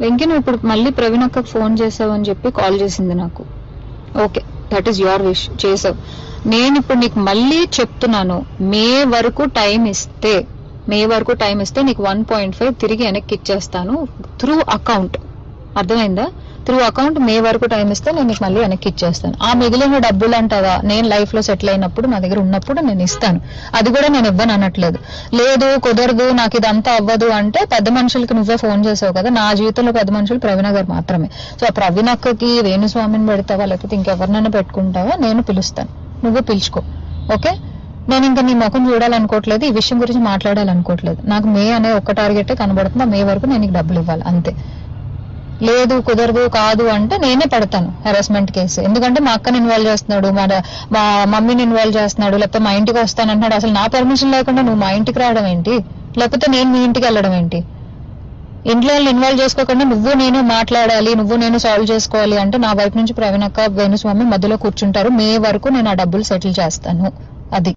వెంకీ నువ్వు ఇప్పుడు మళ్ళీ ప్రవీణ్ అక్కకు ఫోన్ చేసావు అని చెప్పి కాల్ చేసింది నాకు. Okay, that is your wish, చేసావు. నేను ఇప్పుడు నీకు మళ్ళీ చెప్తున్నాను, మే వరకు టైం ఇస్తే నీకు 1.5 తిరిగి వెనక్కి ఇచ్చేస్తాను త్రూ అకౌంట్. అర్థమైందా? త్రూ అకౌంట్ మే వరకు టైం ఇస్తే నేను నీకు మళ్ళీ వెనక్కి ఇచ్చేస్తాను. ఆ మిగిలిన డబ్బులు అంటావా, నేను లైఫ్ లో సెటిల్ అయినప్పుడు నా దగ్గర ఉన్నప్పుడు నేను ఇస్తాను. అది కూడా నేను ఇవ్వను అనట్లేదు. లేదు కుదరదు నాకు ఇదంతా అవ్వదు అంటే పెద్ద మనుషులకి నువ్వే ఫోన్ చేసావు కదా. నా జీవితంలో పెద్ద మనుషులు ప్రవీణ గారు మాత్రమే. సో ఆ ప్రవీణ అక్కకి వేణుస్వామిని పెడతావా లేకపోతే ఇంకెవరినైనా పెట్టుకుంటావా, నేను పిలుస్తాను, నువ్వు పిలుచుకో. ఓకే, నేను ఇంకా నీ ముఖం చూడాలనుకోవట్లేదు, ఈ విషయం గురించి మాట్లాడాలనుకోవట్లేదు. నాకు మే అనే ఒక్క టార్గెటే కనబడుతుంది, మే వరకు నేను నీకు డబ్బులు ఇవ్వాలి అంతే. లేదు కుదరదు కాదు అంటే నేనే పెడతాను హెరాస్మెంట్ కేసు. ఎందుకంటే మా అక్కని ఇన్వాల్వ్ చేస్తున్నాడు, మా మమ్మీని ఇన్వాల్వ్ చేస్తున్నాడు, లేకపోతే మా ఇంటికి వస్తానంటున్నాడు. అసలు నా పర్మిషన్ లేకుండా నువ్వు మా ఇంటికి రావడం ఏంటి, లేకపోతే నేను మీ ఇంటికి వెళ్ళడం ఏంటి? ఇంట్లో వాళ్ళు ఇన్వాల్వ్ చేసుకోకుండా నువ్వు నేను మాట్లాడాలి, నువ్వు నేను సాల్వ్ చేసుకోవాలి అంటే నా వైపు నుంచి ప్రవీణ్ అక్క వేణుస్వామి మధ్యలో కూర్చుంటారు. మే వరకు నేను ఆ డబ్బులు సెటిల్ చేస్తాను. అది